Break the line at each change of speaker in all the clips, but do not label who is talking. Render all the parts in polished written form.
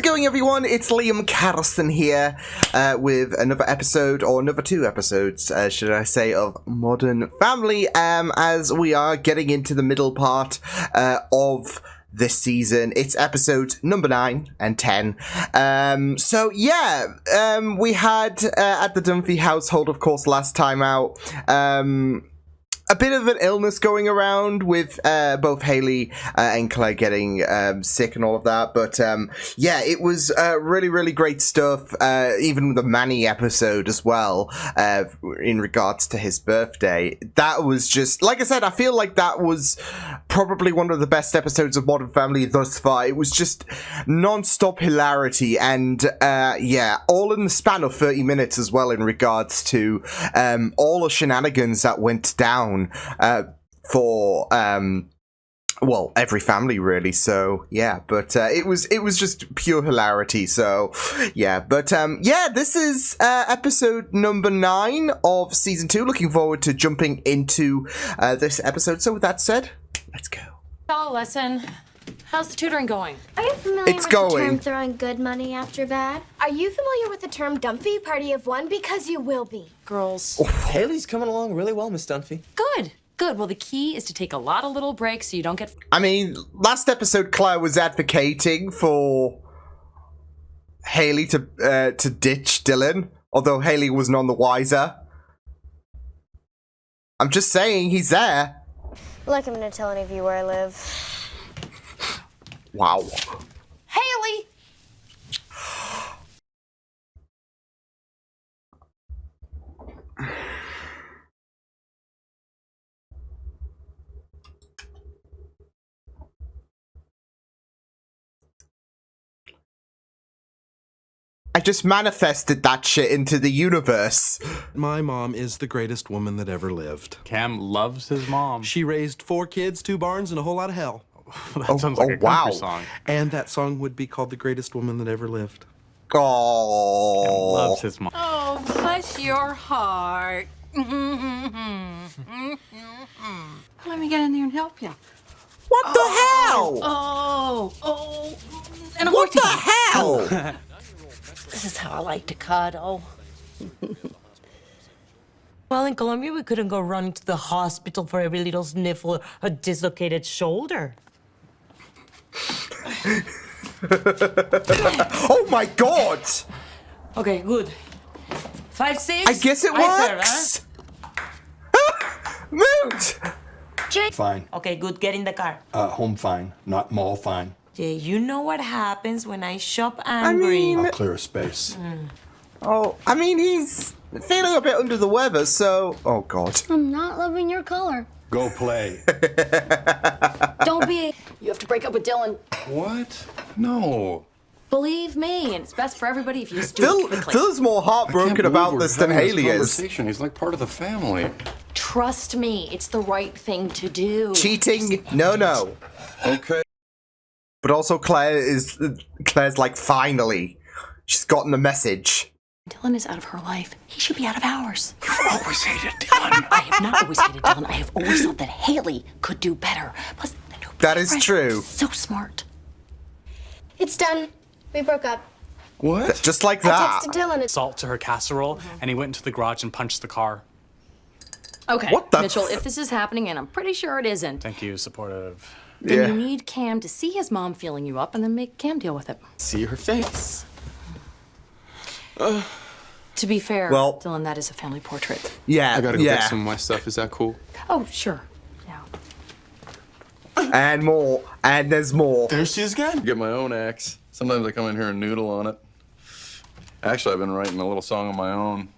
going, everyone? It's Liam Catterson here with another episode, or another two episodes, should I say, of Modern Family, as we are getting into the middle part of this season. It's episodes number 9 and 10. We had at the Dunphy household, of course, last time out, a bit of an illness going around with both Haley and Claire getting sick and all of that. But it was really, really great stuff. Even the Manny episode as well, in regards to his birthday. That was just, like I said, I feel like that was probably one of the best episodes of Modern Family thus far. It was just non-stop hilarity and all in the span of 30 minutes as well, in regards to all the shenanigans that went down for every family, really. So but it was just pure hilarity. So this is episode number 9 of season 2. Looking forward to jumping into this episode. So with that said, let's go.
Hello, lesson. How's the tutoring going?
Are you familiar with the term throwing good money after bad? Are you familiar with the term Dunphy, party of one? Because you will be.
Girls.
Haley's coming along really well, Miss Dunphy.
Good. Good. Well, the key is to take a lot of little breaks so you don't get...
I mean, last episode, Claire was advocating for Haley to ditch Dylan, although Haley was none the wiser. I'm just saying, he's there.
Like I'm gonna tell any of you where I live.
Wow.
Haley!
I just manifested that shit into the universe.
My mom is the greatest woman that ever lived.
Cam loves his mom.
She raised 4 kids, 2 barns, and a whole lot of hell.
That sounds like a country song.
And that song would be called The Greatest Woman That Ever Lived.
Oh,
Cam loves his mom.
Oh, bless your heart.
Let me get in there and help you.
what the hell?
And a
What the
horse
hell?
This is how I like to cuddle. Well, in Colombia, we couldn't go running to the hospital for every little sniffle or dislocated shoulder.
Oh my god!
Okay, good. 5, 6.
I guess it works. Moot!
Fine.
Okay, good. Get in the car.
Home fine, not mall fine.
Yeah, you know what happens when I shop angry.
I'll clear a space.
He's feeling a bit under the weather, so... Oh, God.
I'm not loving your color.
Go play.
Don't be.
You have to break up with Dylan.
What? No.
Believe me, and it's best for everybody if you just do it quickly.
Phil's more heartbroken about this than Haley is.
He's like part of the family.
Trust me, it's the right thing to do.
Cheating? No.
Okay.
But also Claire's like, finally. She's gotten the message.
Dylan is out of her life. He should be out of ours.
You've always hated Dylan.
I have not always hated Dylan. I have always thought that Haley could do better. Plus, the new
That is
boyfriend
true.
is so smart.
It's done. We broke up.
What?
Just like
I
that.
texted Dylan.
Salt to her casserole, and he went into the garage and punched the car.
Okay,
What the
Mitchell, if this is happening, and I'm pretty sure it isn't,
Thank you, supportive.
then you need Cam to see his mom feeling you up and then make Cam deal with it.
See her face.
To be fair,
Well-
Dylan, that is a family portrait.
Yeah,
I gotta go
yeah.
get some of my stuff. Is that cool?
Oh, sure. Yeah.
And more. And there's more.
There she is again.
Get my own axe. Sometimes I come in here and noodle on it. Actually, I've been writing a little song of my own.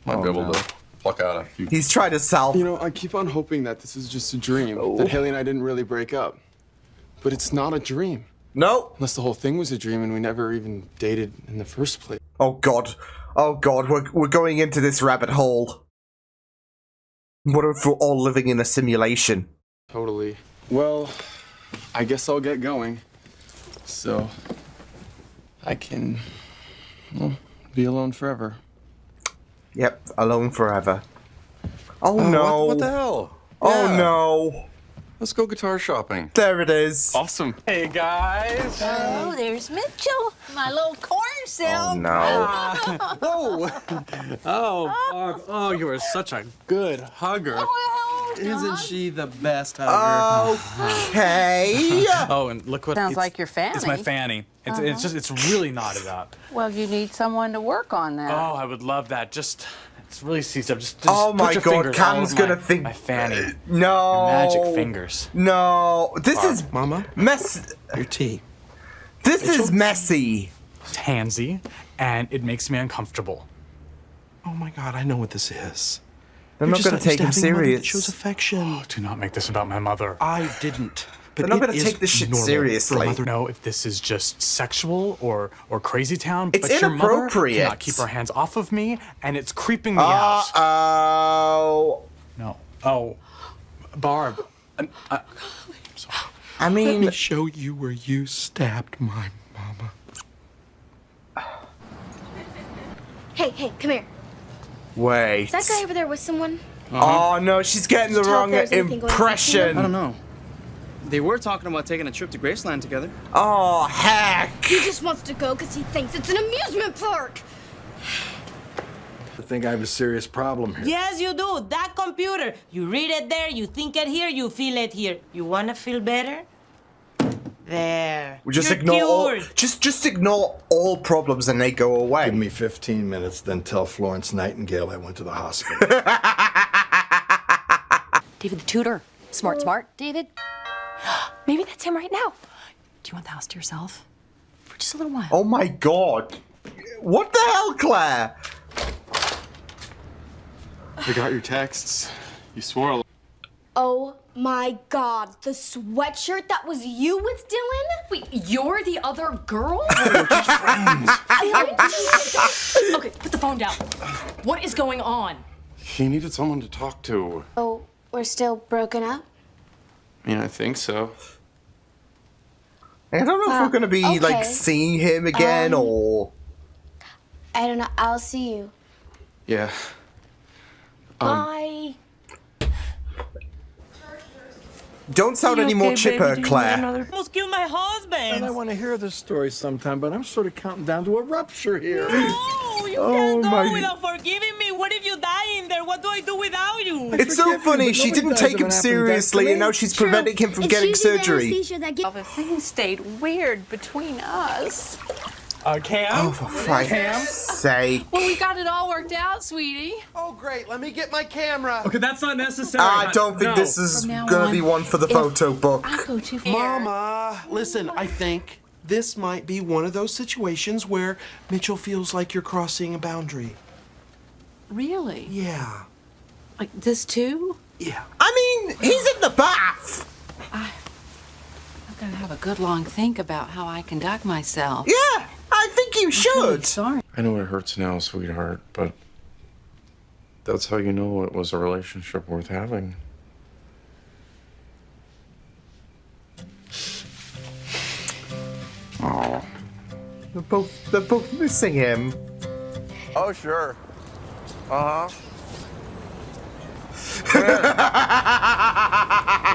Might be able to pluck out a few.
He's trying to solve...
You know, I keep on hoping that this is just a dream, that Haley and I didn't really break up. But it's not a dream.
No.
Unless the whole thing was a dream and we never even dated in the first place.
Oh, God. Oh, God. We're going into this rabbit hole. What if we're all living in a simulation?
Totally. Well, I guess I'll get going. So, I can, well, be alone forever.
Yep, alone forever. Oh, no.
What the hell?
Oh, no.
Let's go guitar shopping.
There it is.
Awesome.
Hey, guys.
Oh, there's Mitchell, my little corn
Oh
self.
no.
Oh, you are such a good hugger.
Isn't she the best hugger?
Okay.
Oh, and look what
Sounds like your fanny.
It's my fanny. It's really knotted up.
Well, you need someone to work on that.
Oh, I would love that. Just it's really seized up. Just
Oh
put
my
your
God,
fingers all
Cam's
over
gonna think-
my fanny.
No.
Your magic fingers.
No. This is
Mama,
mess.
your tea.
This is messy.
It's handsy, and it makes me uncomfortable.
Oh my God, I know what this is.
They're
You're
not
just
going to take him
used to having a mother that
serious.
shows affection.
Oh, do not make this about my mother.
I didn't. But
They're not
it
gonna
is
take this shit
normal
seriously.
for a mother-
Know if this is just sexual or crazy town,
It's
but your mother
inappropriate.
cannot keep her hands off of me, and it's creeping me out.
Oh.
No. Oh, Barb.
I
Let
mean,
me show you where you stabbed my mama.
Hey, come here.
wait.
Is that guy over there with someone?
Oh no, she's getting the
Tell if
wrong
there's anything going on.
impression.
I don't know. They were talking about taking a trip to Graceland together.
Oh heck.
He just wants to go because he thinks it's an amusement park.
I think I have a serious problem here.
Yes, you do. That computer. You read it there, you think it here, you feel it here. You want to feel better? There.
We just
You're
ignore all,
cured.
just ignore all problems and they go away.
Give me 15 minutes, then tell Florence Nightingale I went to the hospital.
David the tutor. Smart, David. Maybe that's him right now. Do you want the house to yourself? For just a little while.
Oh my God. What the hell, Claire?
I got your texts. You swore a lot.
Oh my God, the sweatshirt that was you with Dylan?
Wait, you're the other girl? Okay, put the phone down. What is going on?
He needed someone to talk to.
Oh, we're still broken up?
I mean, I think so.
I don't know if we're gonna be like
okay.
seeing him again or.
I don't know. I'll see you.
Yeah.
Bye.
Don't sound any more chipper, Claire.
Almost killed my husband.
And I want to hear this story sometime, but I'm sort of counting down to a rupture here.
No, you
Oh
can't go
my-
without forgiving me. What if you die in there? What do I do without you?
It's so
forgive you,
funny.
but
She
nobody
didn't
dies
take
of
him
an
seriously, and now
appendectomy.
she's preventing him from getting surgery.
The things stayed weird between us.
Cam?
Oh, for Christ's sake.
Well, we got it all worked out, sweetie.
Oh, great. Let me get my camera.
Okay, that's not necessary.
I don't think this is
From now
gonna
on,
be one for the
if
photo book.
I go too far.
Mama, listen, I think this might be one of those situations where Mitchell feels like you're crossing a boundary.
Really?
Yeah.
Like this too?
Yeah.
I mean, he's in the bath.
I've got to have a good long think about how I conduct myself.
Yeah, I think you
I'm
should.
sorry.
I know it hurts now, sweetheart, but that's how you know it was a relationship worth having. Oh.
They're both missing him.
Oh, sure. Uh-huh.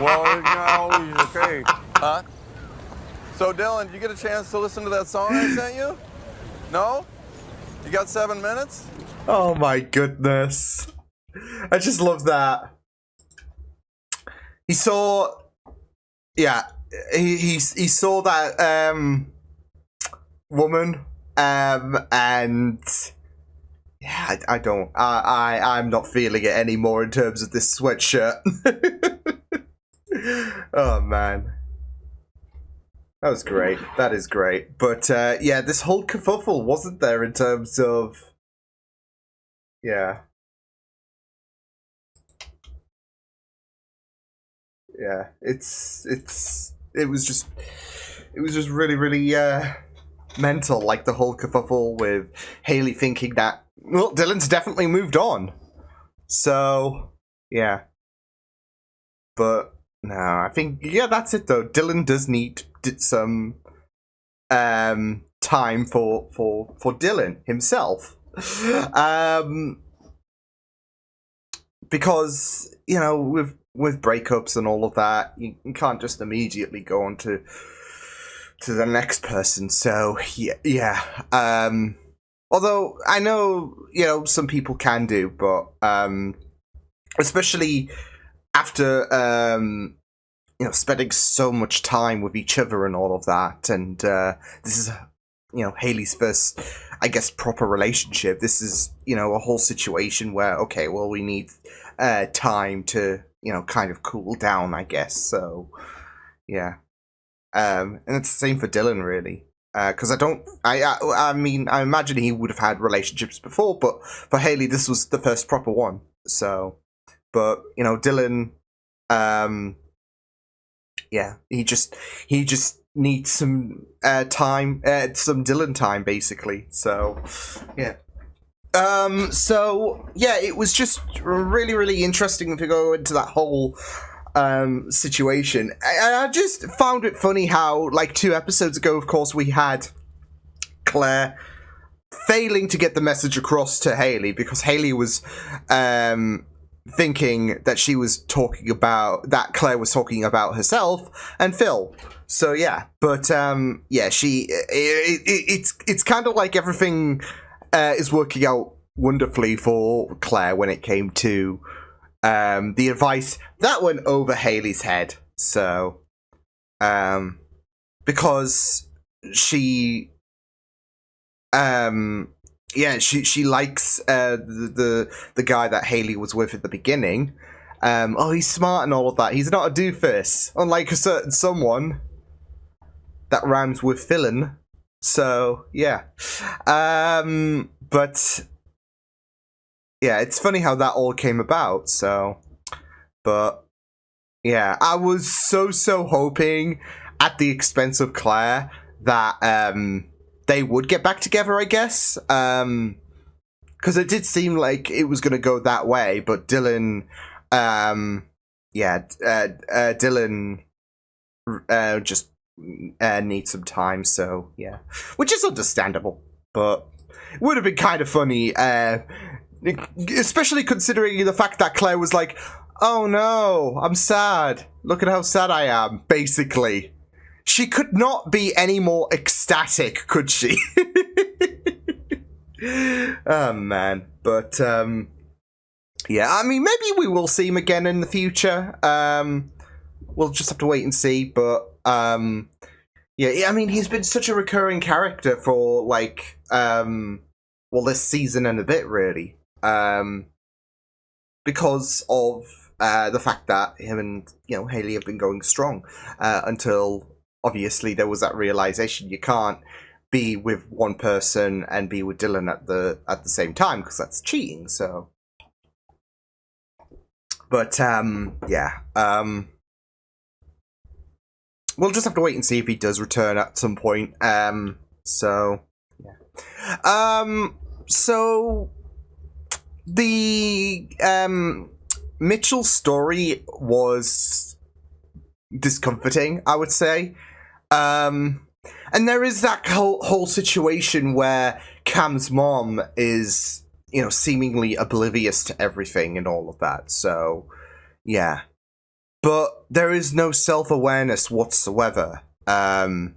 Well, it's not always the case. Huh? So, Dylan, did you get a chance to listen to that song I sent you? No? You got 7 minutes?
Oh my goodness. I just love that. He saw... Yeah, he saw that, woman, and... Yeah, I'm not feeling it anymore in terms of this sweatshirt. Oh, man. That was great. That is great. But, yeah, this whole kerfuffle wasn't there in terms of... Yeah. Yeah, it was just really, really, mental, like the whole kerfuffle with Haley thinking that, well, Dylan's definitely moved on. So, yeah. But, no, I think, yeah, that's it though. Dylan does need some, time for because with breakups and all of that, you can't just immediately go on to the next person. So yeah. Although I know some people can do, but especially after spending so much time with each other and all of that, and this is Haley's first, I guess, proper relationship. This is a whole situation where okay, well, we need time to kind of cool down, I guess. So yeah, and it's the same for Dylan, really. Because I mean, I imagine he would have had relationships before, but for Haley, this was the first proper one. So, but Dylan, yeah, he just needs some time, some Dylan time, basically. So, yeah. So yeah, it was just really, really interesting to go into that whole situation. I just found it funny how, like, 2 episodes ago, of course, we had Claire failing to get the message across to Haley because Haley was thinking that she was talking about, that Claire was talking about herself and Phil. So yeah, but yeah, it's kind of like everything is working out wonderfully for Claire when it came to the advice that went over Haley's head. So because she yeah, she likes the guy that Haley was with at the beginning. Oh, he's smart and all of that. He's not a doofus, unlike a certain someone that rhymes with villain. So yeah, but yeah, it's funny how that all came about. So, but yeah, I was so hoping at the expense of Claire that they would get back together, I guess. Because it did seem like it was going to go that way, but Dylan, Dylan just needs some time, so yeah. Which is understandable, but it would have been kind of funny, especially considering the fact that Claire was like, oh no, I'm sad. Look at how sad I am, basically. She could not be any more ecstatic, could she? Oh, man. But, yeah, I mean, maybe we will see him again in the future. We'll just have to wait and see, but, yeah, I mean, he's been such a recurring character for, like, well, this season and a bit, really. Because of the fact that him and, Haley have been going strong until... Obviously, there was that realization you can't be with one person and be with Dylan at the same time because that's cheating. So, but yeah, we'll just have to wait and see if he does return at some point. So yeah, so the Mitchell story was discomforting, I would say. And there is that whole situation where Cam's mom is, seemingly oblivious to everything and all of that. So, yeah. But there is no self-awareness whatsoever. So,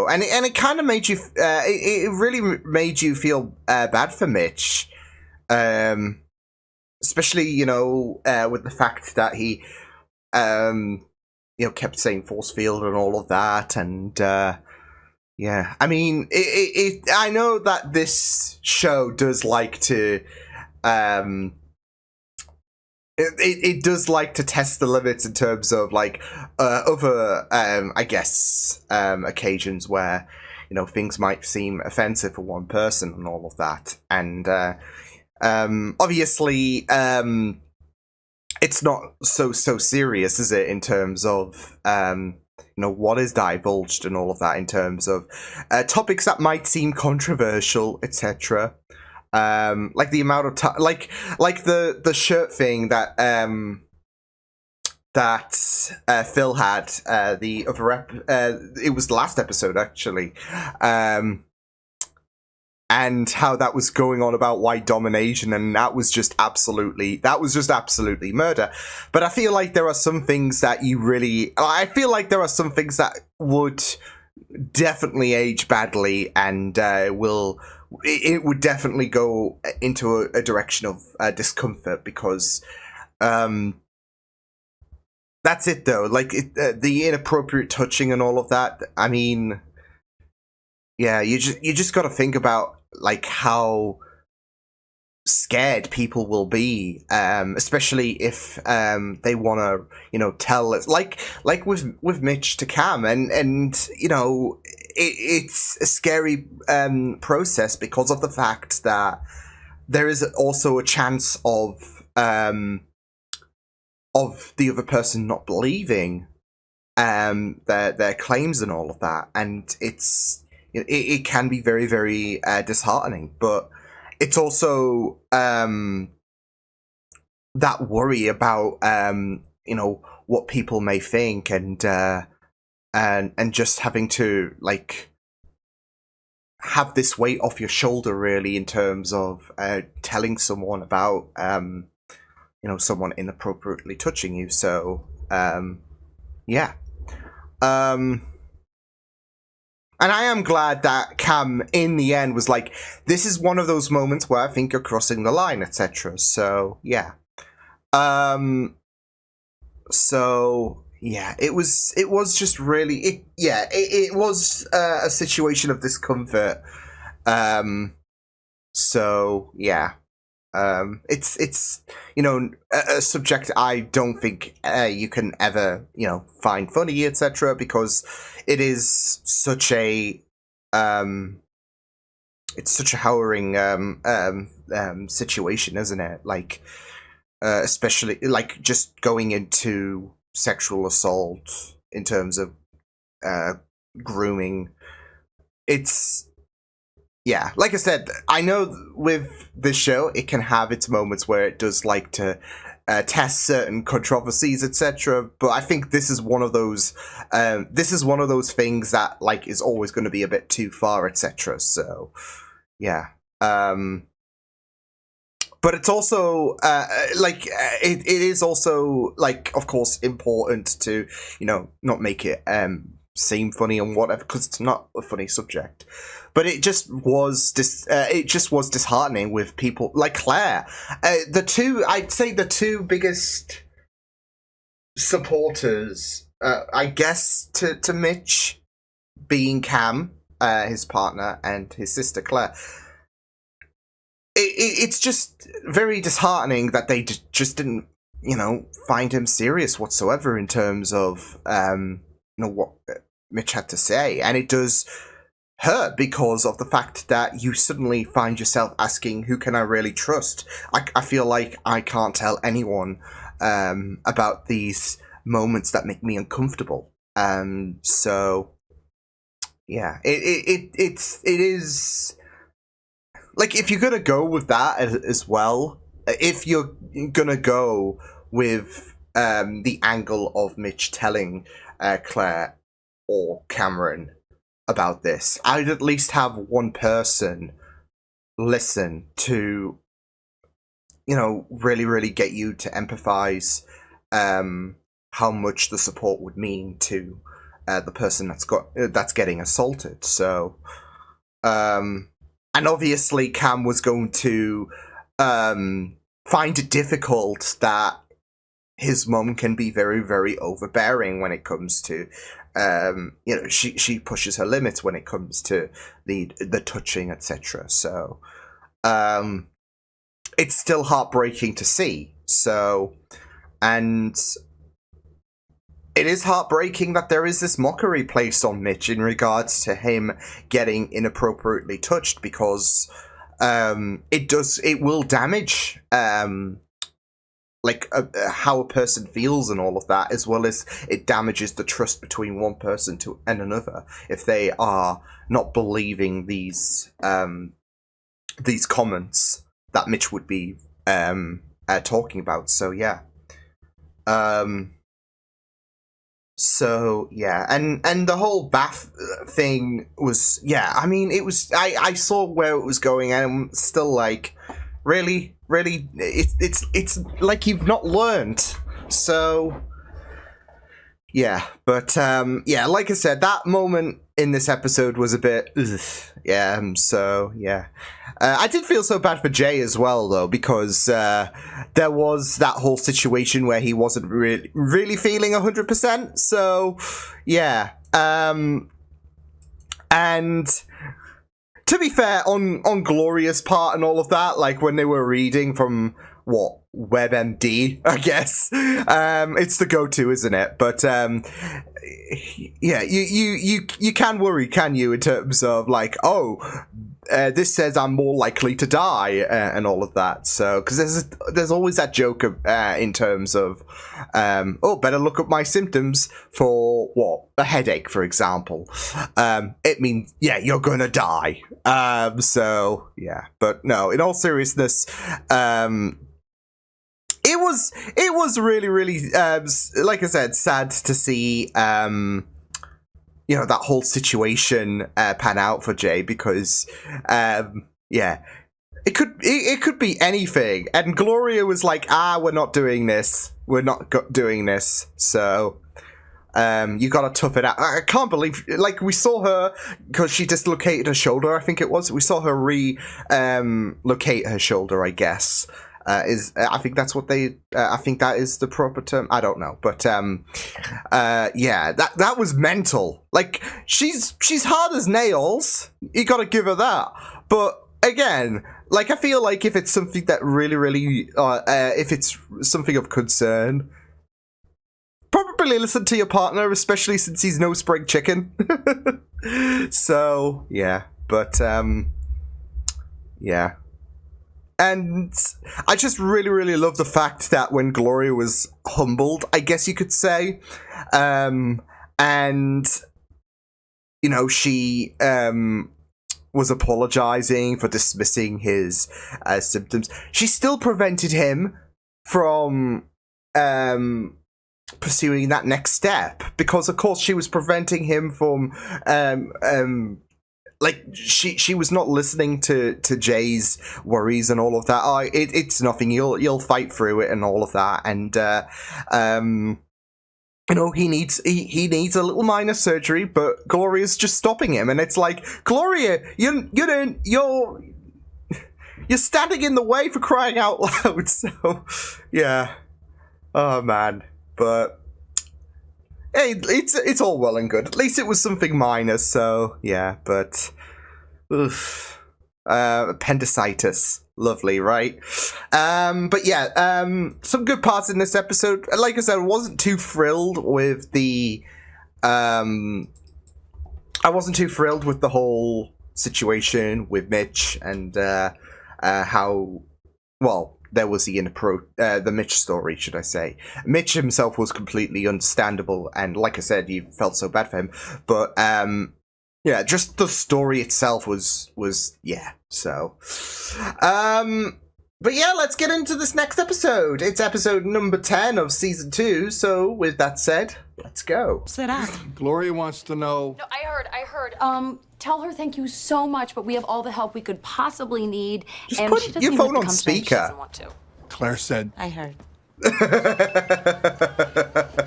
and it kind of made you, it really made you feel bad for Mitch. Especially, with the fact that he, kept saying force field and all of that, and yeah, I mean, I know that this show does like to, it does like to test the limits in terms of like other, I guess, occasions where things might seem offensive for one person and all of that, and obviously, it's not so serious, is it, in terms of what is divulged and all of that, in terms of topics that might seem controversial, etc. Like the amount of time, like the shirt thing that Phil had, the other it was the last episode actually, and and how that was going on about white domination, and that was just absolutely murder. But I feel like there are some things that would definitely age badly, and it would definitely go into a direction of discomfort, because that's it though. Like the inappropriate touching and all of that. I mean, yeah, you just got to think about like how scared people will be, especially if they want to, tell us, like with Mitch to Cam, and it's a scary process because of the fact that there is also a chance of the other person not believing their claims and all of that, and it can be very, very disheartening. But it's also that worry about what people may think, and just having to like have this weight off your shoulder, really, in terms of telling someone about someone inappropriately touching you. So yeah. And I am glad that Cam, in the end, was like, this is one of those moments where I think you're crossing the line, etc. So, yeah. So, yeah, it was just really, it was a situation of discomfort. So, yeah. It's a subject I don't think you can ever find funny, etc., because it is such a harrowing situation, isn't it? Like especially like just going into sexual assault in terms of grooming. It's yeah, like I said, I know with this show, it can have its moments where it does like to test certain controversies, etc. But I think this is one of those. This is one of those things that like is always going to be a bit too far, etc. So, yeah. But it's also it is also like, of course, important to not make it seem funny and whatever, because it's not a funny subject. But it just was disheartening with people like Claire. I'd say the two biggest supporters, I guess, to Mitch, being Cam, his partner, and his sister Claire. It's just very disheartening that they just didn't, find him serious whatsoever in terms of, what Mitch had to say. And it does hurt because of the fact that you suddenly find yourself asking, who can I really trust? I feel like I can't tell anyone about these moments that make me uncomfortable. So yeah, it is like, if you're gonna go with that as well, if you're gonna go with the angle of Mitch telling Claire or Cameron about this, I'd at least have one person listen to, really, really get you to empathize how much the support would mean to the person that's getting assaulted. So, and obviously Cam was going to find it difficult that his mum can be very, very overbearing when it comes to, she pushes her limits when it comes to the touching, etc. So, it's still heartbreaking to see. So, and it is heartbreaking that there is this mockery placed on Mitch in regards to him getting inappropriately touched, because it will damage how a person feels and all of that, as well as it damages the trust between one person and another if they are not believing these comments that Mitch would be talking about. So yeah. So yeah, and the whole bath thing was, yeah, I mean, it was, I saw where it was going, and I'm still like, really, it's like you've not learned. So yeah, but yeah, like I said, that moment in this episode was a bit, yeah. So yeah, I did feel so bad for Jay as well, though, because there was that whole situation where he wasn't really feeling 100%. So yeah, and to be fair, on Gloria's part and all of that, like when they were reading from WebMD, I guess, it's the go-to, isn't it? But yeah, you can worry, can you, in terms of like, this says I'm more likely to die, and all of that. So, because there's always that joke of, in terms of, better look up my symptoms for a headache, for example. It means, yeah, you're gonna die. So yeah, but no, in all seriousness, it was really, like I said, sad to see, that whole situation pan out for Jay, because, yeah, it could be anything. And Gloria was like, we're not doing this. We're not doing this. So, you gotta tough it out. I can't believe, like, we saw her, because she dislocated her shoulder, I think it was. We saw her locate her shoulder, I guess. I think that's what I think that is the proper term. I don't know, but yeah, that was mental. Like, she's hard as nails. You gotta give her that. But again, like, I feel like if it's something that really, if it's something of concern, probably listen to your partner, especially since he's no spring chicken. So yeah, but yeah. And I just really love the fact that when Gloria was humbled, I guess you could say, and, she was apologizing for dismissing his symptoms, she still prevented him from pursuing that next step, because, of course, she was preventing him from like, she was not listening to Jay's worries and all of that. It's nothing. You'll fight through it and all of that. And he needs a little minor surgery, but Gloria's just stopping him. And it's like, Gloria, you're standing in the way, for crying out loud. So yeah, oh man, but. Hey, it's all well and good. At least it was something minor, so yeah, but appendicitis. Lovely, right? But yeah, some good parts in this episode. Like I said, I wasn't too thrilled with the whole situation with Mitch and how, well, there was the Mitch story, should I say. Mitch himself was completely understandable, and like I said, you felt so bad for him. But yeah, just the story itself was yeah. So, but yeah, let's get into this next episode. It's episode number 10 of season 2. So, with that said, let's go.
Gloria wants to know.
No, I heard. Tell her thank you so much, but we have all the help we could possibly need.
Just
and
put
she doesn't
your
even
phone
have
on
to come tonight. She
speaker.
doesn't want to.
Claire said.
I heard.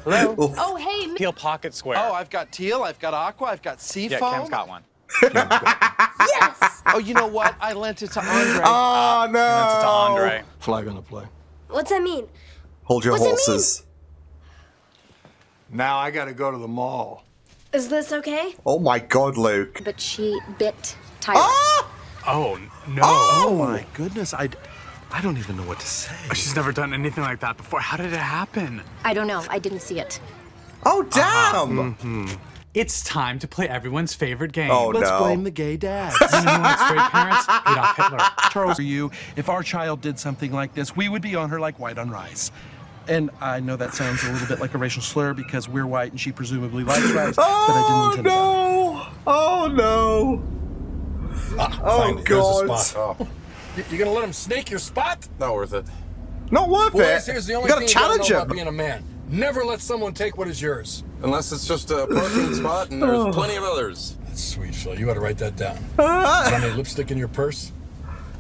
Hello?
Oh, hey.
Teal pocket square.
Oh, I've got teal, I've got aqua, I've got seafoam.
yeah, Cam's got one.
Yes!
Oh, you know what? I lent it to Andre.
Oh no!
And then to Andre.
Flag on the play.
What's that mean?
Hold your
What's it
horses.
Now I gotta go to the mall.
Is this okay?
Oh my God, Luke.
But she bit Tyler.
Ah!
Oh, no.
Oh my goodness, I don't even know what to say.
She's never done anything like that before. How did it happen?
I don't know. I didn't see it.
Oh damn!
It's time to play everyone's favorite game.
Oh
Let's
no!
blame the gay dads.
You know who wants straight parents? Adolf Hitler.
Charles, for you, if our child did something like this, we would be on her like white on rice. And I know that sounds a little bit like a racial slur because we're white and she presumably likes rice, but I didn't intend
no! Oh no! Oh God!
You gonna let him snake your spot?
Not worth it.
Not worth
Boys,
it.
here's the
You
only
gotta
thing you gotta
challenge
know
him.
about being a man. Never let someone take what is yours.
Unless it's just a parking spot and there's plenty of others.
That's sweet, Phil. You ought to write that down. Got any lipstick in your purse?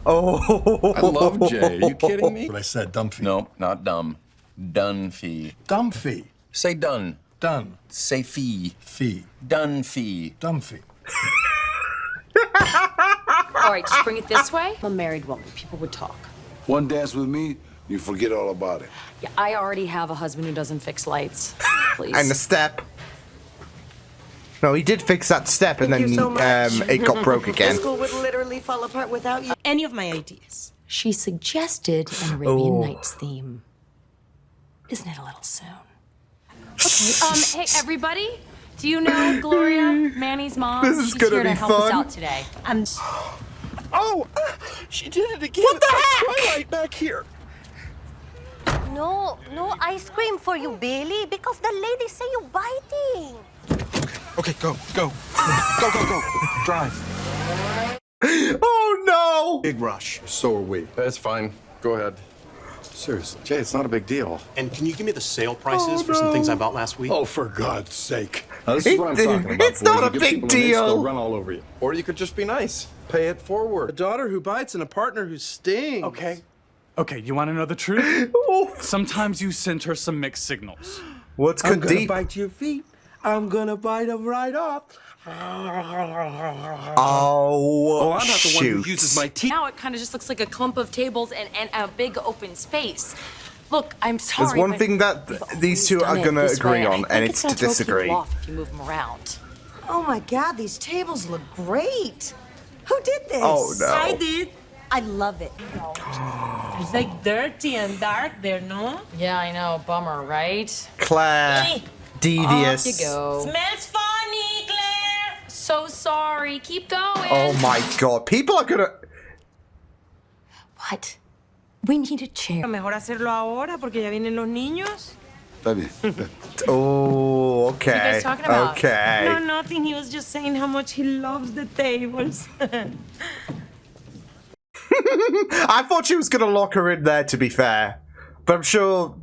Oh.
I love Jay. Are you kidding me?
What I said, Dumphy.
No, not dumb. Dunphy.
Dumphy.
Say done.
Done.
Say fee.
Fee.
Dunphy.
Dumphy.
All right, just bring it this way. I'm a married woman. People would talk.
One dance with me, you forget all about it.
Yeah, I already have a husband who doesn't fix lights. Please.
And the step. No, he did fix that step, and then it got broke again.
School would literally fall apart without you. Any of my ideas.
She suggested an Arabian Nights theme. Isn't it a little soon? Okay, hey, everybody. Do you know Gloria, Manny's mom?
This is
She's
gonna
here to
be
help us
fun.
out today.
Oh, she did it again.
What the
It's
heck?
Twilight back here.
No ice cream for you, Billy, because the ladies say you're biting.
Okay, go. Go, Drive.
Oh no!
Big rush. So are we.
That's fine. Go ahead.
Seriously.
Jay, it's not a big deal.
And can you give me the sale prices for some things I bought last week?
Oh, for God's sake. Now, this is what I'm talking about.
It's not
boys.
a
You give
big
people an inch,
deal.
they'll run all over you.
Or you could just be nice. Pay it
A
forward.
daughter who bites and a partner who stings.
Okay, you want to know the truth? Sometimes you send her some mixed signals.
What's good deep?
Bite your feet. I'm gonna bite them right off.
Oh,
I'm not the one who uses my teeth.
Now it kind of just looks like a clump of tables and a big open space. Look, I'm sorry.
There's one
but
thing that
we've
these two
always
are
done it
gonna
this
agree
way,
on,
I think
and
it's
it's to
gonna throw people
disagree.
off if you move them around.
Oh my God, these tables look great. Who did this?
Oh no!
I did.
I love it.
It's like dirty and dark there, no?
Yeah, I know. Bummer, right?
Claire,
Hey.
devious.
Off you go.
Smells funny, Claire.
So sorry. Keep going.
Oh my God! People are gonna.
What? We need a chair.
Mejor hacerlo ahora porque ya vienen los niños.
Está bien.
Oh, okay.
What are you guys talking about?
Okay.
No, nothing. He was just saying how much he loves the tables.
I thought she was gonna lock her in there, to be fair, but I'm sure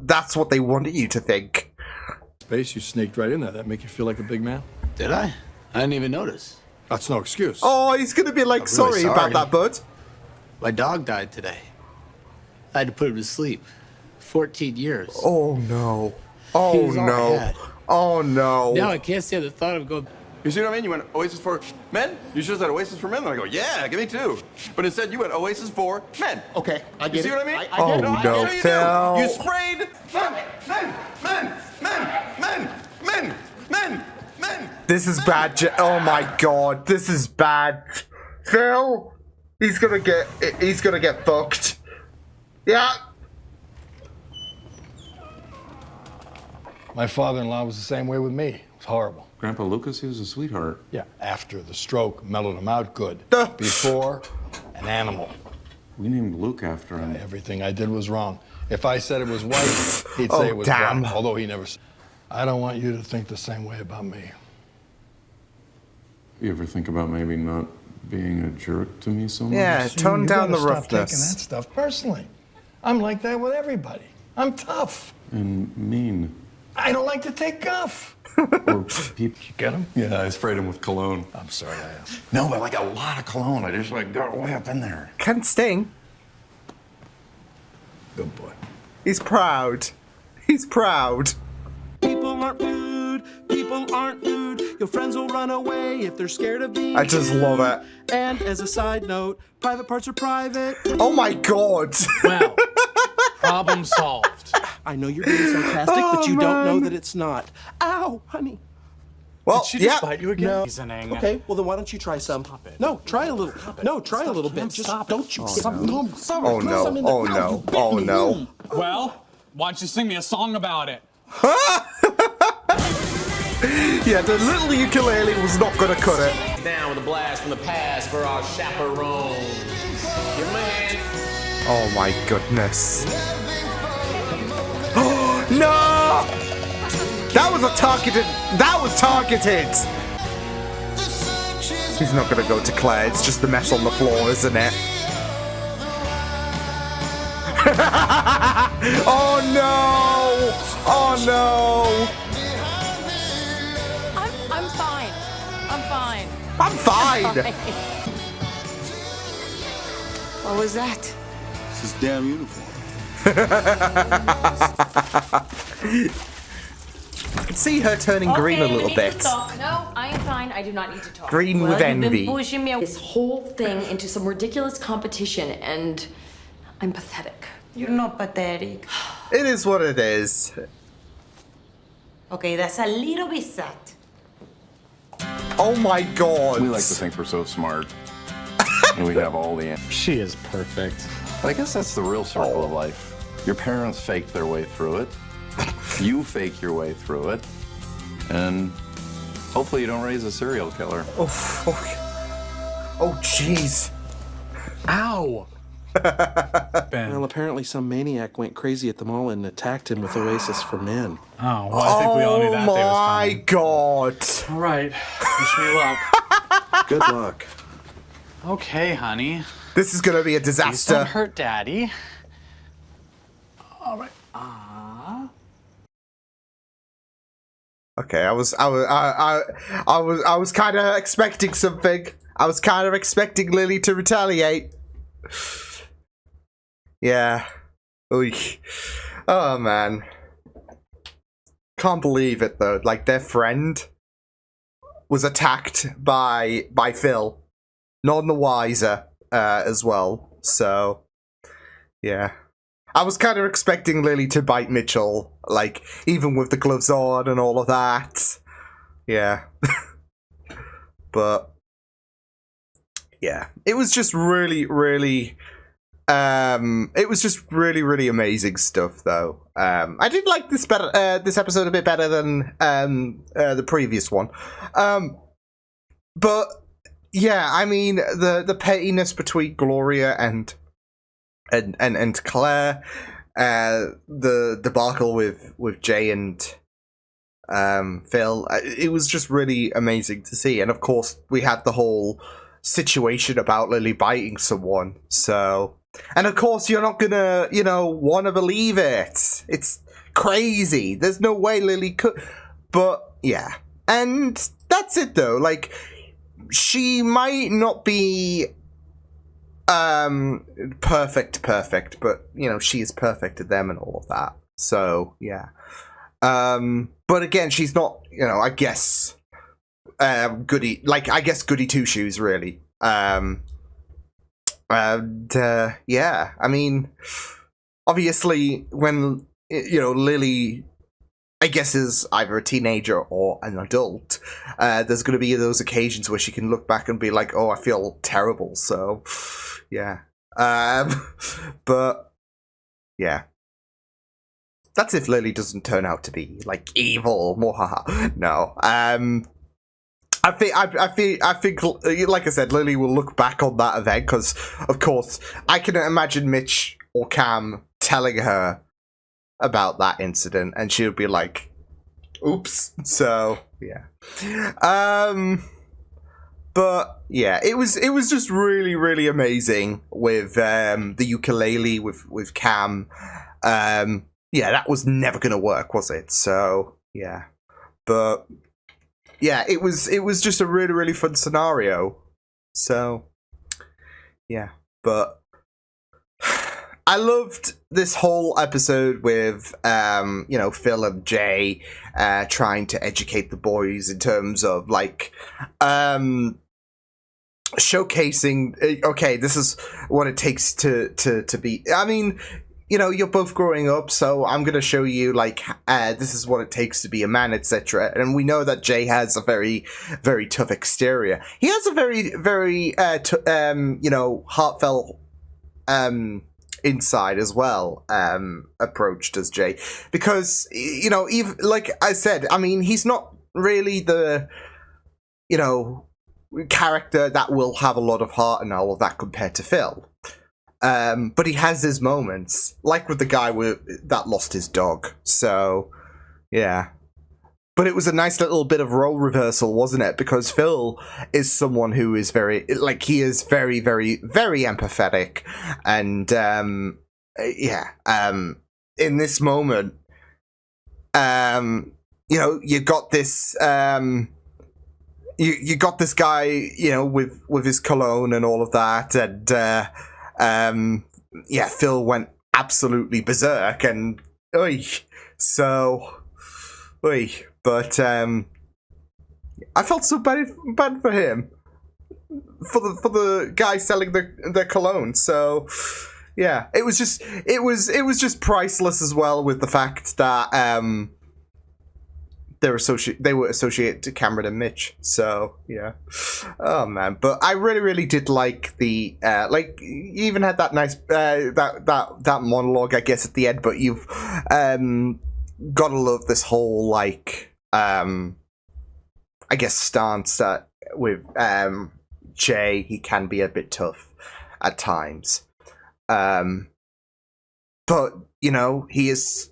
that's what they wanted you to think.
Space, you sneaked right in there. That make you feel like a big man?
Did I? I didn't even notice.
That's no excuse.
Oh, he's gonna be like,
really
sorry about
sorry.
that, bud.
My dog died today. I had to put him to sleep. 14 years.
Oh no! Oh
He was all I
no!
had.
Oh no!
Now I can't stand the thought of going.
You see what I mean? You went Oasis for men? You should have said Oasis for men. Then I go, yeah, give me two. But instead, you went Oasis for men.
Okay, I get
You see
it.
what I mean?
Oh,
I
no,
know you do.
Phil.
You sprayed men.
This is bad. Oh my God! This is bad. Phil, he's gonna get fucked. Yeah.
My father-in-law was the same way with me. It was horrible.
Grandpa Lucas, he was a sweetheart.
Yeah, after the stroke, mellowed him out good.
Duh.
Before, an animal.
We named Luke after him.
Everything I did was wrong. If I said it was white, he'd
Oh,
say it was
damn.
black, although he never said. I don't want you to think the same way about me.
You ever think about maybe not being a jerk to me so much?
Yeah.
See,
Tone
you
down the
gotta stop taking
roughness.
that stuff personally. I'm like that with everybody. I'm tough.
And mean.
I don't like to take guff.
Or people.
You get him?
Yeah, I sprayed him with cologne.
I'm sorry I asked.
No, but like a lot of cologne. I just like got way up in there.
Can sting.
Good boy.
He's proud. He's proud.
People aren't rude. People aren't rude. Your friends will run away if they're scared of being
I just love it.
And as a side note, private parts are private.
Oh my God.
Well, problem solved.
I know you're being sarcastic, but you don't know that it's not. Ow, honey.
Well,
Did she
yeah.
just bite you again? No.
Reasoning.
Okay, well then why don't you try some? No, try a little. No, try a little bit. Just don't you. No, sorry.
Oh no! Oh no! Oh no!
Well, why don't you sing me a song about it?
Yeah, the little ukulele was not gonna cut it.
Down with a blast from the past for our chaperones. Give him a hand.
Oh my goodness! Oh no! That was a targeted. That was targeted. He's not gonna go to Claire. It's just the mess on the floor, isn't it? Oh no! Oh no!
I'm fine. I'm fine.
I'm fine!
What was that?
It's his damn uniform.
I can see her turning green a
Okay,
little
we need
bit.
to talk. No, I am fine. I do not need to talk.
Green with
You've
envy.
been pushing me this whole thing into some ridiculous competition, and I'm pathetic.
You're not pathetic.
It is what it is.
Okay, that's a little bit sad.
Oh my god.
We like to think we're so smart. And we have all the answers.
She is perfect.
I guess that's the real circle of life. Your parents faked their way through it. You fake your way through it. And hopefully you don't raise a serial killer.
Oh, jeez.
Ow!
Ben.
Well, apparently some maniac went crazy at the mall and attacked him with Oasis for Men.
Oh, well, I think we all knew that day was
Oh my
coming.
god.
All right. Wish me luck.
Good luck.
Okay, honey.
This is gonna be a
Please
disaster.
don't hurt Daddy. All right.
Okay, I was kind of expecting something. I was kind of expecting Lily to retaliate. Yeah. Oy. Oh man. Can't believe it though. Like their friend was attacked by Phil. None the wiser as well. So yeah. I was kind of expecting Lily to bite Mitchell, like, even with the gloves on and all of that. Yeah. But, yeah. It was just really, really, it was just really, really amazing stuff, though. I did like this this episode a bit better than the previous one. But, yeah, I mean, the pettiness between Gloria and Claire, the debacle with Jay and Phil, it was just really amazing to see. And of course, we had the whole situation about Lily biting someone. So, and of course, you're not gonna, want to believe it. It's crazy. There's no way Lily could. But yeah, and that's it though. Like, she might not be perfect, but she is perfect to them and all of that. So yeah. But again, she's not, I guess goody, I guess goody two shoes really. And yeah, I mean, obviously when Lily, I guess, is either a teenager or an adult, there's going to be those occasions where she can look back and be like, oh, I feel terrible. So, yeah. But, yeah. That's if Lily doesn't turn out to be, evil. No. I think, like I said, Lily will look back on that event because, of course, I can imagine Mitch or Cam telling her about that incident, and she would be like, oops. So yeah. But yeah, it was just really, really amazing with the ukulele with Cam. Yeah, that was never gonna work, was it? So yeah. But yeah, it was just a really, really fun scenario. So yeah. But I loved this whole episode with, Phil and Jay trying to educate the boys in terms of, showcasing, okay, this is what it takes to be. I mean, you're both growing up, so I'm going to show you, this is what it takes to be a man, etc. And we know that Jay has a very, very tough exterior. He has a very, very, heartfelt, inside as well approach, does Jay, because even like I said, I mean, he's not really the character that will have a lot of heart and all of that compared to Phil, but he has his moments, like with the guy that lost his dog. So yeah. But it was a nice little bit of role reversal, wasn't it? Because Phil is someone who is very, he is very, very, very empathetic. And, in this moment, you know, you got this, you got this guy, you know, with his cologne and all of that, and yeah, Phil went absolutely berserk, and but I felt so bad for him, for the guy selling the cologne. So yeah, it was just priceless as well, with the fact that they were associated to Cameron and Mitch. So yeah, oh man. But I really did like the like, you even had that nice that monologue, I guess, at the end. But you've gotta love this whole, like, I guess, stance that with Jay. He can be a bit tough at times, but you know, he is,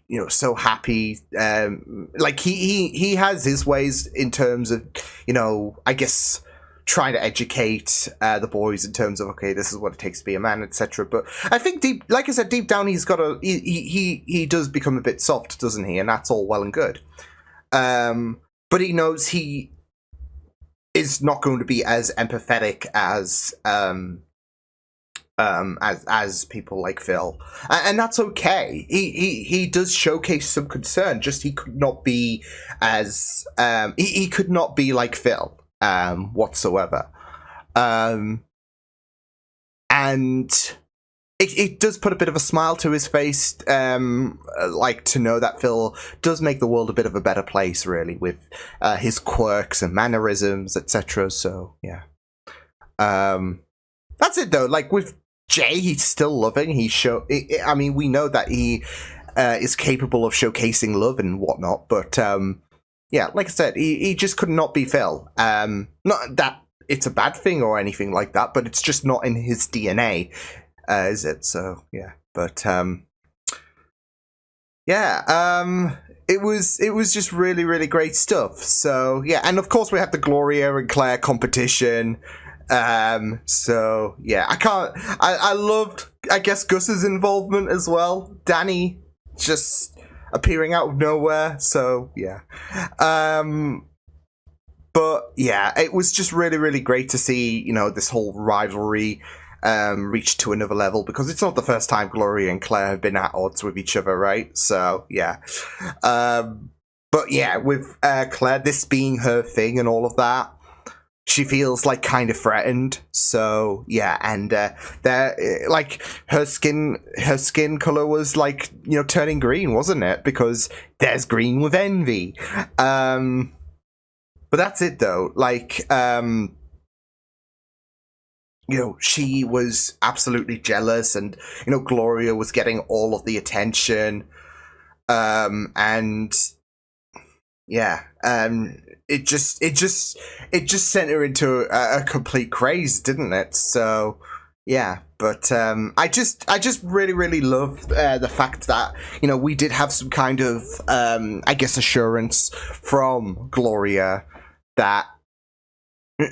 you know, so happy. Like, he has his ways in terms of, you know, I guess, trying to educate the boys in terms of, okay, this is what it takes to be a man, etc. But I think like I said, deep down, he's got he does become a bit soft, doesn't he? And that's all well and good. But he knows he is not going to be as empathetic as people like Phil, and that's okay. He does showcase some concern. Just he could not be as he could not be like Phil whatsoever, and it does put a bit of a smile to his face, like, to know that Phil does make the world a bit of a better place, really, with his quirks and mannerisms, etc. So yeah, that's it though. Like, with Jay, he's still loving. I mean, we know that he is capable of showcasing love and whatnot, but yeah, like I said, he just could not be Phil. Not that it's a bad thing or anything like that, but it's just not in his DNA, is it? So yeah, but yeah, it was just really great stuff. So yeah, and of course we have the Gloria and Claire competition. So yeah, I loved, I guess, Gus's involvement as well. Danny just appearing out of nowhere. So yeah, but yeah, it was just really great to see, you know, this whole rivalry reach to another level, because it's not the first time Gloria and Claire have been at odds with each other, right? So yeah, but yeah, with Claire, this being her thing and all of that, she feels like kind of threatened. So yeah, and like, her skin color was, like, you know, turning green, wasn't it? Because there's green with envy. But that's it though. Like, you know, she was absolutely jealous, and, you know, Gloria was getting all of the attention. And yeah, it just sent her into a complete craze, didn't it? So yeah, but I just really love the fact that, you know, we did have some kind of I guess, assurance from Gloria that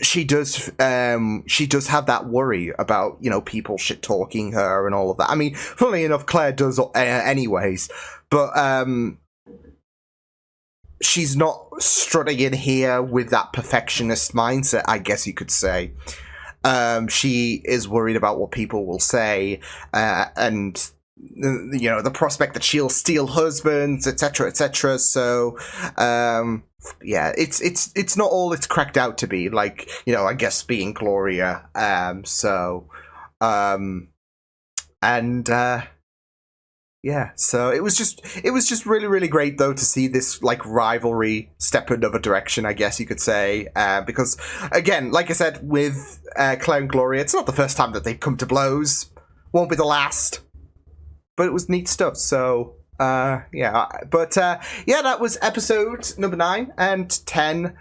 she does have that worry about, you know, people shit talking her and all of that. I mean, funnily enough, Claire does anyways, but she's not strutting in here with that perfectionist mindset, I guess you could say. She is worried about what people will say, and, you know, the prospect that she'll steal husbands, etc., etc. So yeah, it's not all it's cracked out to be, like, you know, I guess, being Gloria. And yeah, so it was just really great though to see this, like, rivalry step another direction, I guess you could say, because again, like I said, with Claire and Gloria, it's not the first time that they've come to blows, won't be the last, but it was neat stuff. So yeah, but yeah, that was episode number 9 and 10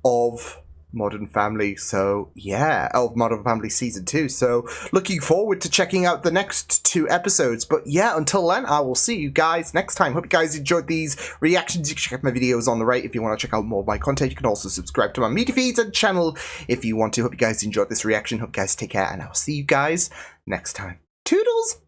of Modern Family. So yeah, of Modern Family season 2. So looking forward to checking out the next 2 episodes. But yeah, until then, I will see you guys next time. Hope you guys enjoyed these reactions. You can check out my videos on the right if you want to check out more of my content. You can also subscribe to my media feeds and channel if you want to. Hope you guys enjoyed this reaction. Hope you guys take care, and I will see you guys next time. Toodles!